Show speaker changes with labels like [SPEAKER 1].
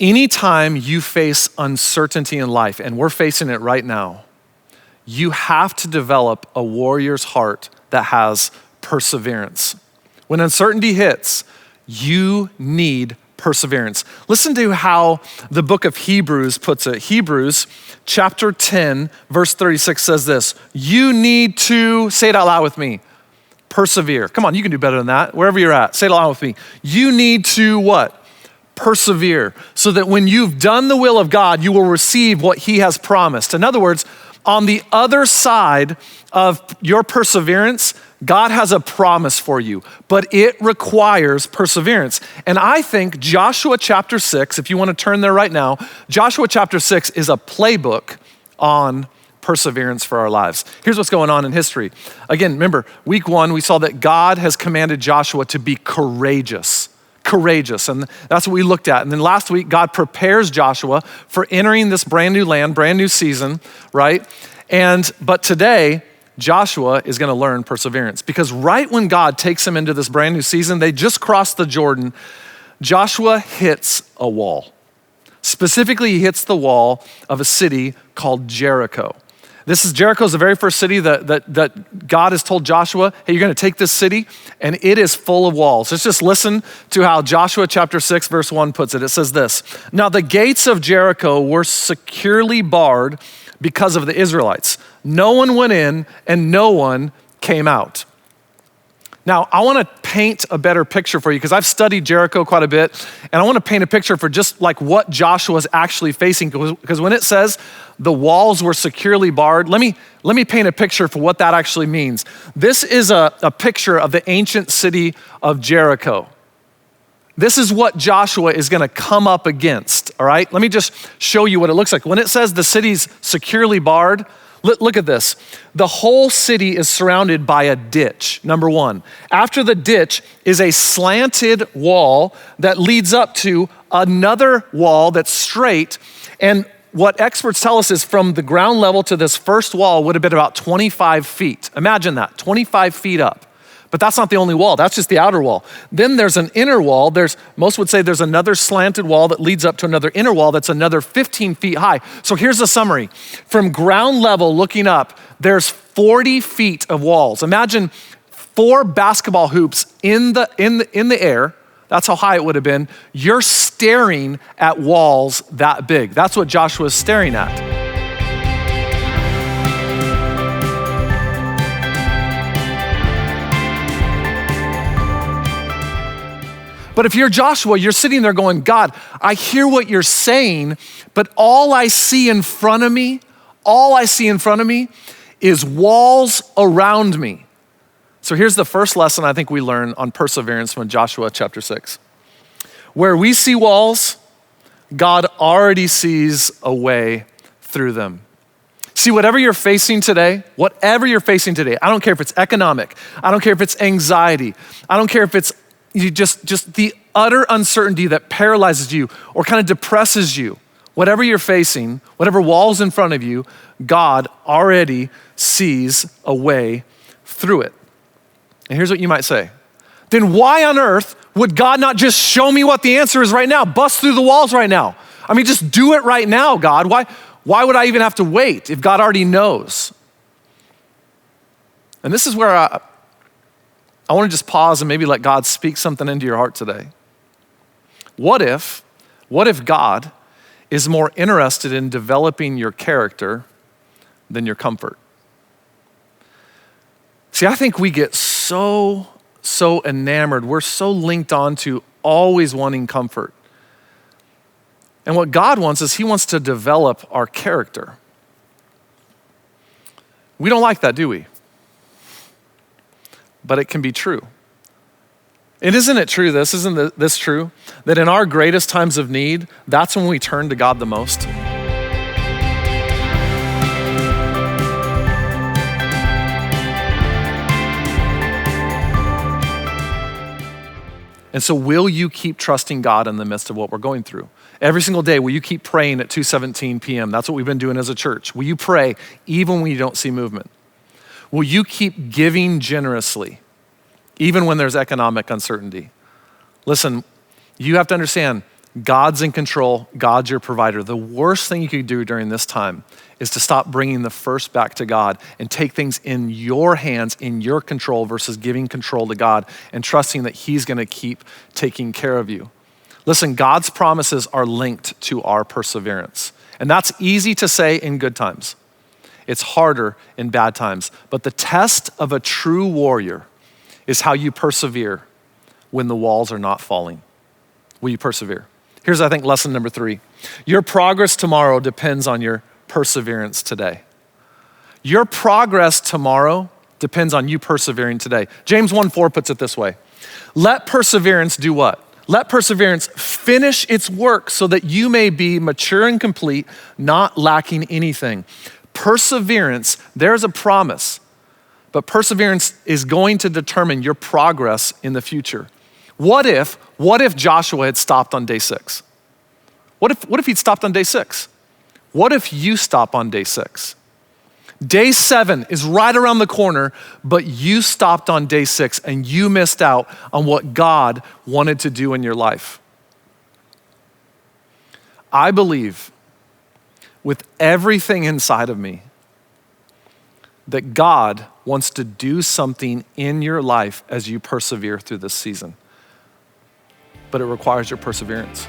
[SPEAKER 1] anytime you face uncertainty in life, and we're facing it right now, you have to develop a warrior's heart that has perseverance. When uncertainty hits, you need perseverance. Listen to how the book of Hebrews puts it. Hebrews chapter 10, verse 36 says this: you need to, say it out loud with me, persevere. Come on, you can do better than that. Wherever you're at, say it out loud with me. You need to what? Persevere, so that when you've done the will of God, you will receive what he has promised. In other words, on the other side of your perseverance, God has a promise for you, but it requires perseverance. And I think Joshua chapter 6, if you want to turn there right now, Joshua chapter 6 is a playbook on perseverance for our lives. Here's what's going on in history. Again, remember, week 1, we saw that God has commanded Joshua to be courageous. And that's what we looked at. And then last week, God prepares Joshua for entering this brand new land, brand new season, right? But today, Joshua is gonna learn perseverance, because right when God takes him into this brand new season, they just crossed the Jordan, Joshua hits a wall. Specifically, he hits the wall of a city called Jericho. Jericho's the very first city that God has told Joshua, hey, you're gonna take this city, and it is full of walls. Let's just listen to how Joshua chapter 6, verse 1 puts it. It says this: now the gates of Jericho were securely barred because of the Israelites. No one went in and no one came out. Now, I wanna paint a better picture for you, because I've studied Jericho quite a bit, and I wanna paint a picture for just like what Joshua's actually facing, because when it says the walls were securely barred, let me paint a picture for what that actually means. This is a picture of the ancient city of Jericho. This is what Joshua is gonna come up against, all right? Let me just show you what it looks like. When it says the city's securely barred, look at this. The whole city is surrounded by a ditch, number one. After the ditch is a slanted wall that leads up to another wall that's straight. And what experts tell us is from the ground level to this first wall would have been about 25 feet. Imagine that, 25 feet up. But that's not the only wall, that's just the outer wall. Then there's an inner wall. Most would say there's another slanted wall that leads up to another inner wall that's another 15 feet high. So here's the summary. From ground level looking up, there's 40 feet of walls. Imagine 4 basketball hoops in the air. That's how high it would have been. You're staring at walls that big. That's what Joshua's staring at. But if you're Joshua, you're sitting there going, God, I hear what you're saying, but all I see in front of me is walls around me. So here's the first lesson I think we learn on perseverance from Joshua chapter 6. Where we see walls, God already sees a way through them. See, whatever you're facing today, I don't care if it's economic, I don't care if it's anxiety, I don't care if it's just the utter uncertainty that paralyzes you or kind of depresses you. Whatever you're facing, whatever wall's in front of you, God already sees a way through it. And here's what you might say. Then why on earth would God not just show me what the answer is right now? Bust through the walls right now. I mean, just do it right now, God. Why would I even have to wait if God already knows? And this is where I want to just pause and maybe let God speak something into your heart today. What if God is more interested in developing your character than your comfort? See, I think we get so enamored. We're so linked on to always wanting comfort. And what God wants is he wants to develop our character. We don't like that, do we? But it can be true. And isn't it true, isn't this true? That in our greatest times of need, that's when we turn to God the most. And so will you keep trusting God in the midst of what we're going through? Every single day, will you keep praying at 2:17 p.m.? That's what we've been doing as a church. Will you pray even when you don't see movement? Will you keep giving generously even when there's economic uncertainty? Listen, you have to understand, God's in control. God's your provider. The worst thing you could do during this time is to stop bringing the first back to God and take things in your hands, in your control, versus giving control to God and trusting that he's gonna keep taking care of you. Listen, God's promises are linked to our perseverance. And that's easy to say in good times. It's harder in bad times. But the test of a true warrior is how you persevere when the walls are not falling. Will you persevere? Here's, I think, lesson number 3. Your progress tomorrow depends on your perseverance today. Your progress tomorrow depends on you persevering today. James 1:4 puts it this way. Let perseverance do what? Let perseverance finish its work so that you may be mature and complete, not lacking anything. Perseverance, there's a promise, but perseverance is going to determine your progress in the future. What if Joshua had stopped on day 6? What if he'd stopped on day 6? What if you stop on day 6? Day 7 is right around the corner, but you stopped on day 6 and you missed out on what God wanted to do in your life. I believe with everything inside of me that God wants to do something in your life as you persevere through this season. But it requires your perseverance.